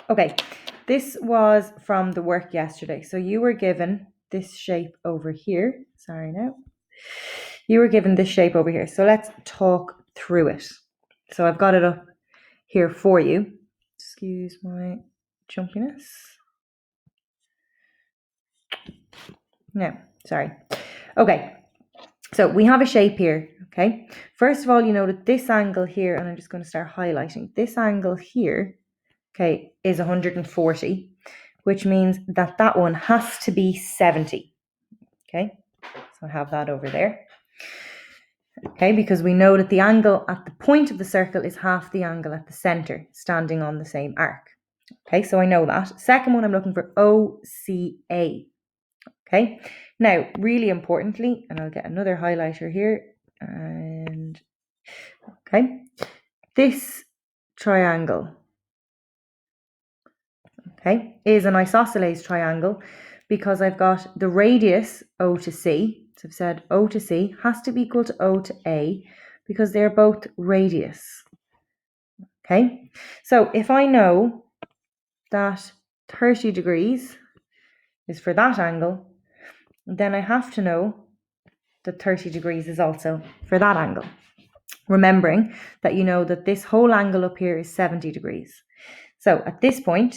Okay, this was from the work yesterday. So you were given this shape over here. Sorry now. You were given this shape over here. So let's talk through it. So I've got it up here for you. Excuse my jumpiness. No, sorry. Okay, so we have a shape here, okay? First of all, you know that this angle here, and I'm just going to start highlighting, this angle here, okay, is 140, which means that that one has to be 70, okay? So I have that over there, okay? Because we know that the angle at the point of the circle is half the angle at the center, standing on the same arc, okay? So I know that. Second one, I'm looking for OCA, okay? Now, really importantly, and I'll get another highlighter here, and okay, this triangle, okay, is an isosceles triangle because I've got the radius O to C. So I've said O to C has to be equal to O to A because they're both radius. Okay, so if I know that 30 degrees is for that angle, then I have to know that 30 degrees is also for that angle. Remembering that you know that this whole angle up here is 70 degrees. So at this point,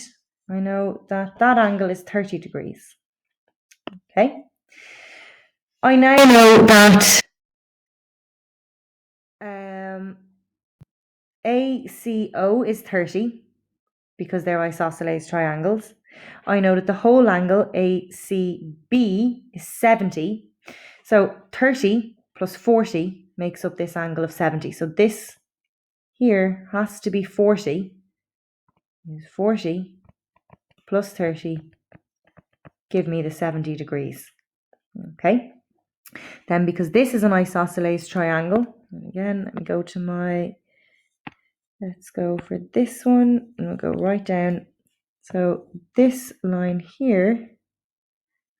I know that that angle is 30 degrees. Okay. I now know that ACO is 30 because they're isosceles triangles. I know that the whole angle ACB is 70. So 30 plus 40 makes up this angle of 70. So this here has to be 40. Is 40 plus 30 give me the 70 degrees. Okay. Then because this is an isosceles triangle, and again, let me go to my, let's go for this one, and we'll go right down. So this line here,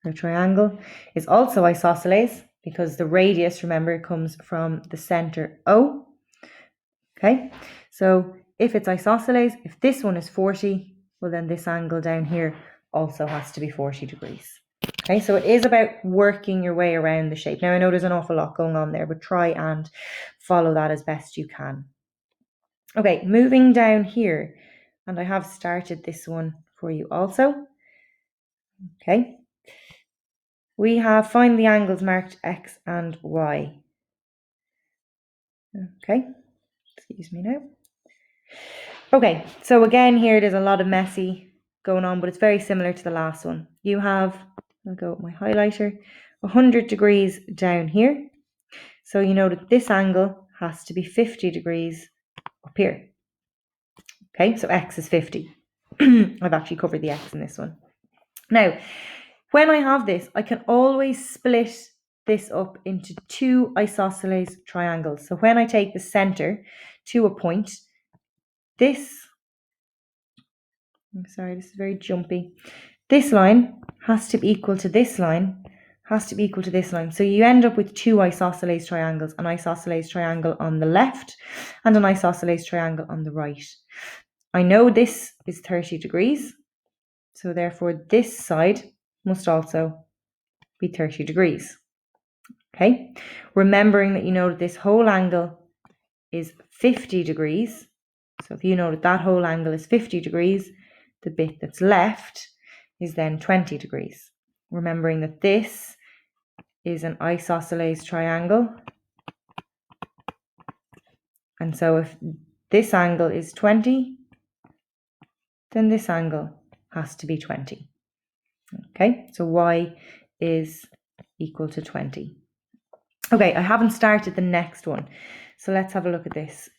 our triangle, is also isosceles because the radius, remember, comes from the center O. Okay, so if it's isosceles, if this one is 40, well then this angle down here also has to be 40 degrees. Okay, so it is about working your way around the shape. Now I know there's an awful lot going on there, but try and follow that as best you can. Okay, moving down here, and I have started this one for you also. Okay, we have find the angles marked X and Y. Okay, excuse me now. Okay, so again here there's a lot of messy going on, but it's very similar to the last one. You have, I'll go with my highlighter, 100 degrees down here. So you know that this angle has to be 50 degrees up here. Okay, so X is 50. I've actually covered the X in this one. Now, when I have this, I can always split this up into two isosceles triangles. So when I take the center to a point, this, I'm sorry, this is very jumpy. This line has to be equal to this line, has to be equal to this line. So you end up with two isosceles triangles, an isosceles triangle on the left and an isosceles triangle on the right. I know this is 30 degrees, so therefore this side must also be 30 degrees. Okay, remembering that you know that this whole angle is 50 degrees. So if you know that that whole angle is 50 degrees, the bit that's left is then 20 degrees. Remembering that this is an isosceles triangle. And so if this angle is 20, then this angle has to be 20. Okay, so Y is equal to 20. Okay, I haven't started the next one. So let's have a look at this.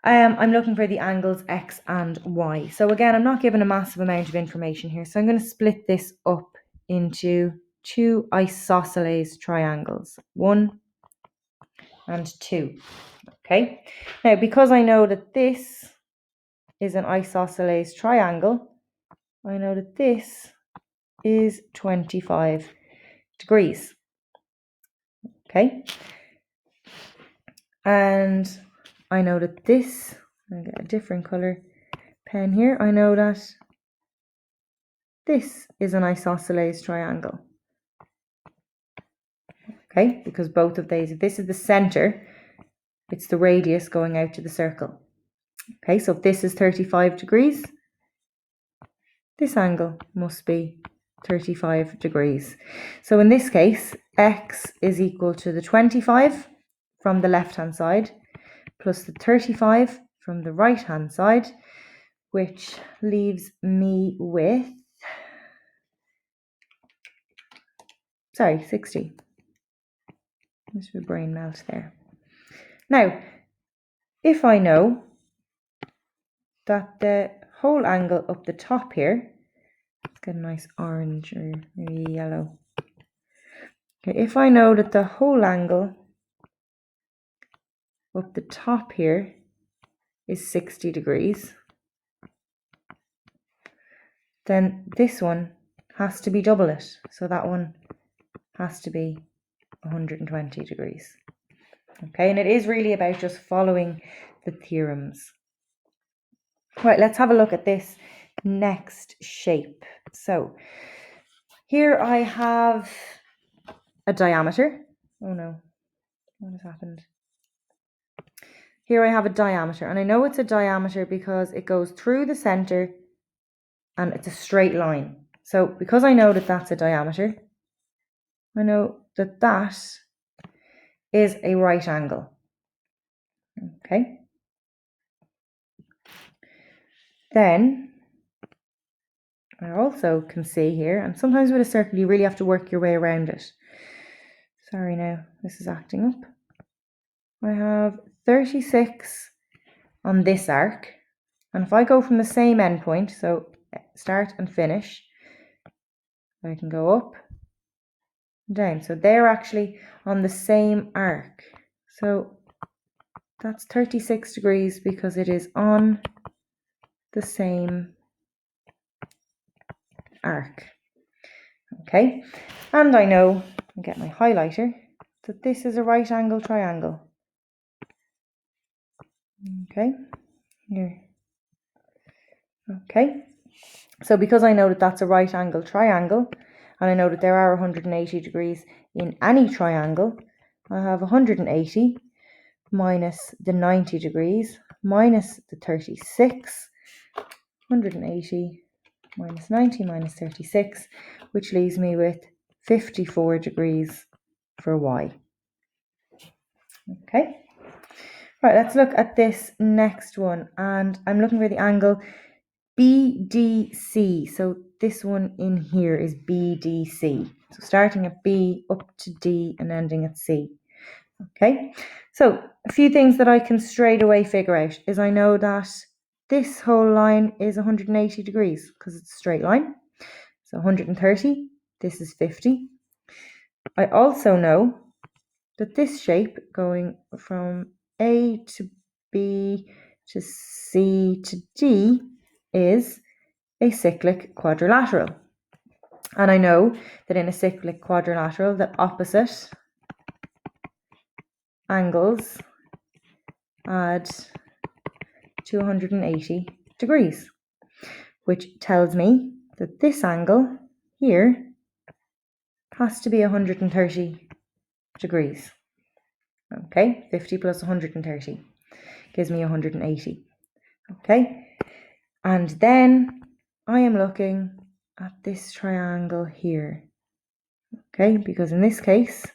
I'm looking for the angles X and Y. So again, I'm not given a massive amount of information here. So I'm going to split this up into two isosceles triangles, 1 and 2. Okay. Now, because I know that this is an isosceles triangle, I know that this is 25 degrees. Okay. And I know that this, I'll get a different color, pen here, I know that this is an isosceles triangle. Okay, because both of these, if this is the center, it's the radius going out to the circle. Okay, so if this is 35 degrees, this angle must be 35 degrees. So in this case, x is equal to the 25 from the left-hand side plus the 35 from the right-hand side, which leaves me with, 60. Just a brain melt there. Now, if I know that the whole angle up the top here, let's get a nice orange or maybe yellow. Okay, if I know that the whole angle up the top here is 60 degrees, then this one has to be double it. So that one has to be 120 degrees. Okay, and it is really about just following the theorems. Right, let's have a look at this next shape. So here I have a diameter. Oh no, what has happened? Here I have a diameter, and I know it's a diameter because it goes through the center and it's a straight line. So because I know that that's a diameter, I know that that is a right angle. Okay. Then I also can see here, and sometimes with a circle you really have to work your way around it. Sorry now, this is acting up. I have 36 on this arc, and if I go from the same endpoint, so start and finish, I can go up and down. So they're actually on the same arc. So that's 36 degrees because it is on the same arc. Okay, and I know, I'll get my highlighter, that this is a right angle triangle. Okay, here. Okay, so because I know that that's a right angle triangle, and I know that there are 180 degrees in any triangle, I have 180 minus the 90 degrees minus the 36, 180 minus 90 minus 36, which leaves me with 54 degrees for y. Okay, right, let's look at this next one, and I'm looking for the angle BDC. So this one in here is BDC. So starting at B up to D and ending at C. Okay, so a few things that I can straight away figure out is I know that this whole line is 180 degrees because it's a straight line. So 130, this is 50. I also know that this shape going from A to B to C to D is a cyclic quadrilateral. And I know that in a cyclic quadrilateral, the opposite angles add 280 degrees, which tells me that this angle here has to be 130 degrees. Okay, 50 plus 130 gives me 180. Okay, and then I am looking at this triangle here. Okay, because in this case,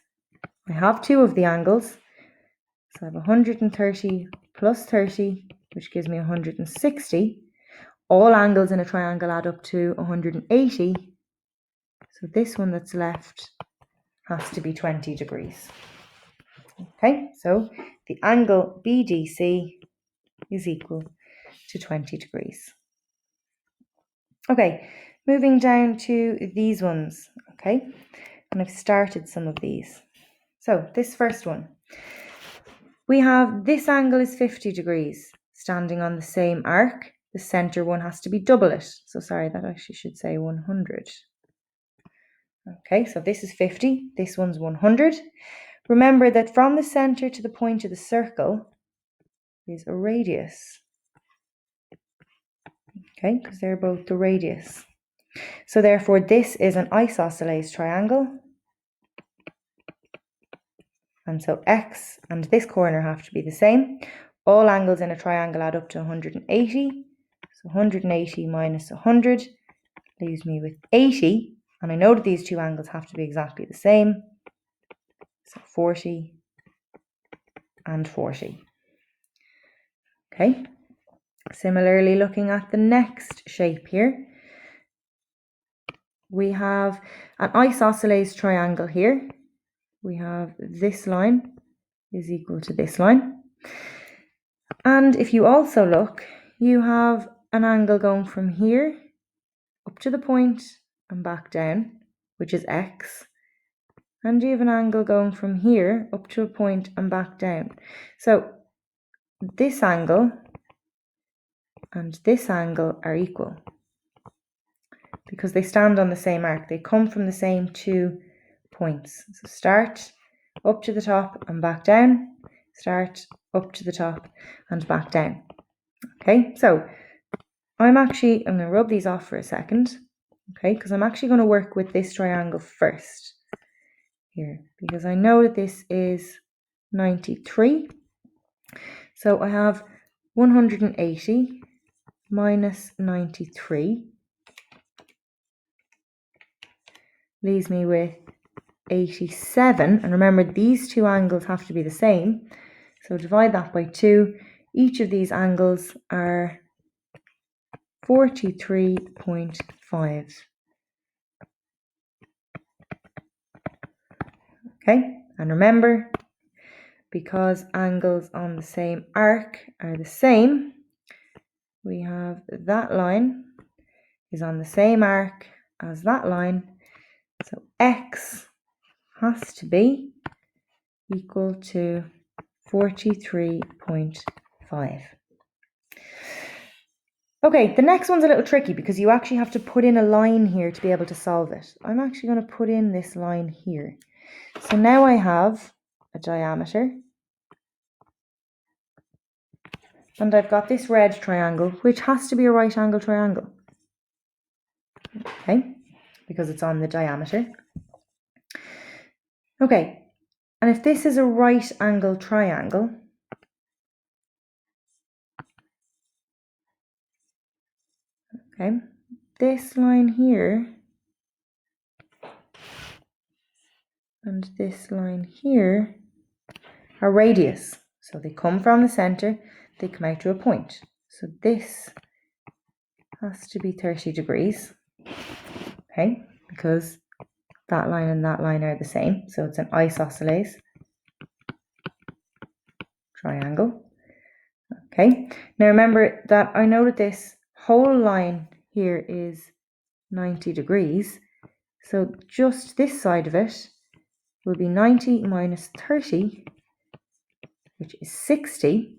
I have two of the angles. So I have 130 plus 30, which gives me 160. All angles in a triangle add up to 180. So this one that's left has to be 20 degrees. Okay, so the angle BDC is equal to 20 degrees. Okay, moving down to these ones. Okay, and I've started some of these. So this first one, we have this angle is 50 degrees standing on the same arc. The center one has to be double it. So sorry, that actually should say 100. Okay, so this is 50, this one's 100. Remember that from the center to the point of the circle is a radius. okay, because they're both the radius. So therefore this is an isosceles triangle, and so x and this corner have to be the same. All angles in a triangle add up to 180, so 180 minus 100 leaves me with 80, and I know that these two angles have to be exactly the same, so 40 and 40. Okay, similarly looking at the next shape here, we have an isosceles triangle here. We have this line is equal to this line. And if you also look, you have an angle going from here up to the point and back down, which is x. And you have an angle going from here up to a point and back down. So this angle and this angle are equal because they stand on the same arc. They come from the same 2 points. So start up to the top and back down, start up to the top and back down. Okay, so I'm going to rub these off for a second, okay, because I'm actually going to work with this triangle first here, because I know that this is 93. So I have 180 minus 93 leaves me with 87. And remember, these two angles have to be the same. So divide that by 2. Each of these angles are 43.5. Okay, and remember, because angles on the same arc are the same, we have that line is on the same arc as that line. So x has to be equal to 43.5. Okay, the next one's a little tricky because you actually have to put in a line here to be able to solve it. I'm actually going to put in this line here. So now I have a diameter, and I've got this red triangle, which has to be a right angle triangle. Okay, because it's on the diameter. Okay, and if this is a right angle triangle, okay, this line here and this line here are radius. So they come from the center, they come out to a point. So this has to be 30 degrees, okay, because that line and that line are the same. So it's an isosceles triangle. Okay, now remember that I know that this whole line here is 90 degrees. So just this side of it will be 90 minus 30, which is 60.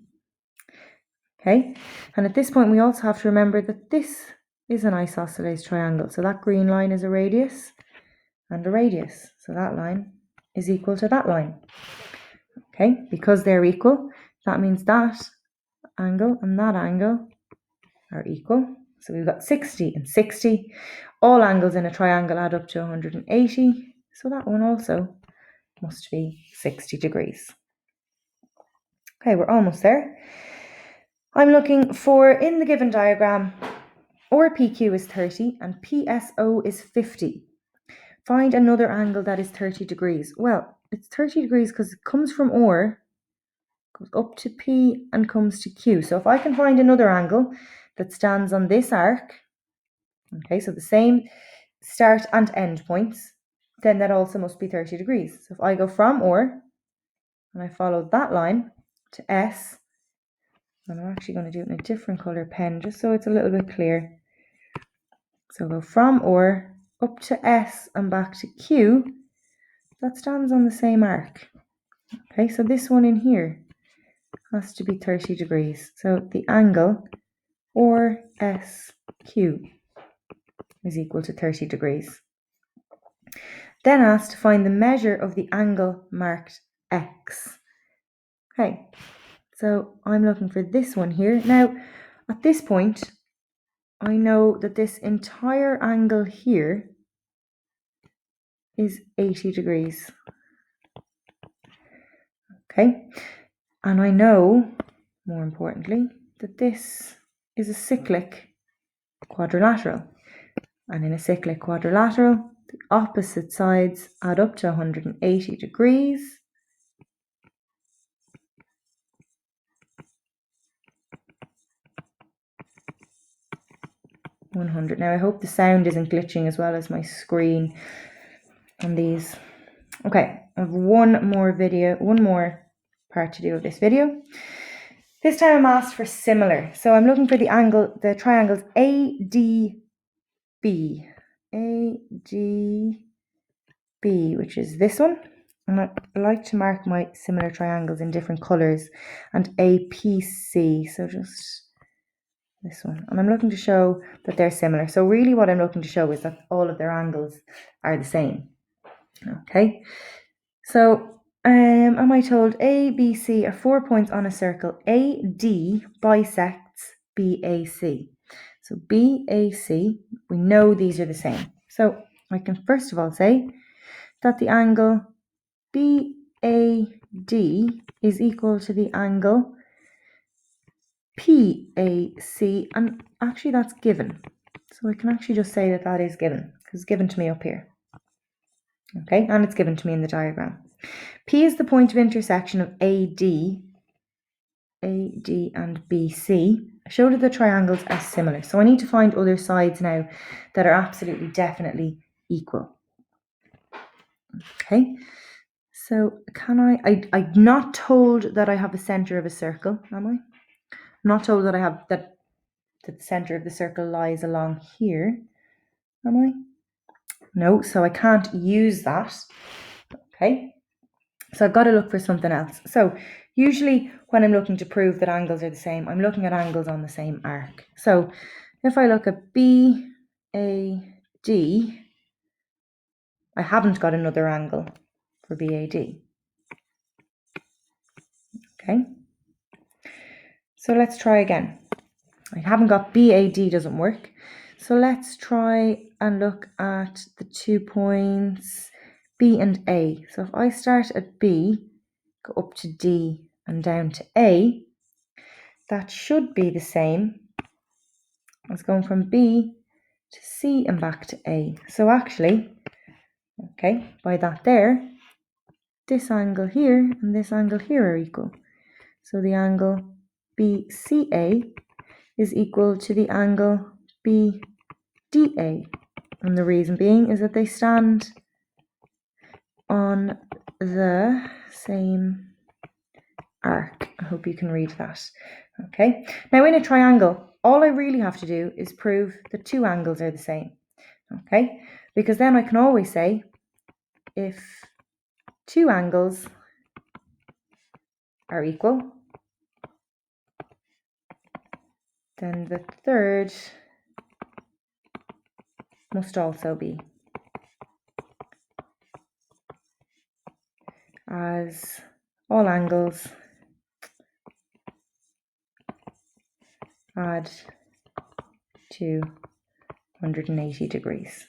Okay, and at this point we also have to remember that this is an isosceles triangle. So that green line is a radius and a radius. So that line is equal to that line. Okay, because they're equal, that means that angle and that angle are equal. So we've got 60 and 60. All angles in a triangle add up to 180. So that one also must be 60 degrees. Okay, we're almost there. I'm looking for, in the given diagram, OR-PQ is 30 and PSO is 50. Find another angle that is 30 degrees. Well, it's 30 degrees because it comes from OR, goes up to P and comes to Q. So if I can find another angle that stands on this arc, okay, so the same start and end points, then that also must be 30 degrees. So if I go from OR and I follow that line to S, and I'm actually going to do it in a different color pen just so it's a little bit clear. So go from OR up to S and back to Q, that stands on the same arc. Okay, so this one in here has to be 30 degrees. So the angle OR-SQ is equal to 30 degrees. Then asked to find the measure of the angle marked X. Okay, so I'm looking for this one here. Now, at this point, I know that this entire angle here is 80 degrees. Okay, and I know, more importantly, that this is a cyclic quadrilateral. And in a cyclic quadrilateral, the opposite sides add up to 180 degrees. Now I hope the sound isn't glitching as well as my screen on these. Okay, I have one more part to do of this video. This time I'm asked for similar. So I'm looking for the triangles ADB. ADB, which is this one. And I like to mark my similar triangles in different colours. And APC, so just this one. And I'm looking to show that they're similar. So really what I'm looking to show is that all of their angles are the same. Okay, so am I told A, B, C are 4 points on a circle. AD bisects BAC. So BAC, we know these are the same. So I can first of all say that the angle BAD is equal to the angle PAC, and actually that's given. So I can actually just say that that is given, because it's given to me up here. Okay, and it's given to me in the diagram. P is the point of intersection of AD and BC. I showed that the triangles are similar, so I need to find other sides now that are absolutely definitely equal. Okay, so can I'm not told that I have a center of a circle, am I? I'm not told that I have that the center of the circle lies along here, am I? No, so I can't use that. Okay, so I've got to look for something else. So usually when I'm looking to prove that angles are the same, I'm looking at angles on the same arc. So if I look at BAD, I haven't got another angle for BAD. Okay, so let's try again. I haven't got BAD, doesn't work. So let's try and look at the 2 points B and A. So if I start at B, go up to D and down to A, that should be the same as going from B to C and back to A. So actually, okay, by that there, this angle here and this angle here are equal. So the angle BCA is equal to the angle BDA. And the reason being is that they stand on the same arc. I hope you can read that. Okay, now in a triangle, all I really have to do is prove that two angles are the same. Okay, because then I can always say if two angles are equal, then the third must also be, as all angles add to 180 degrees.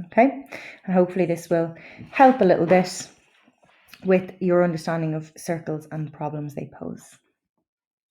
Okay, and hopefully this will help a little bit with your understanding of circles and problems they pose.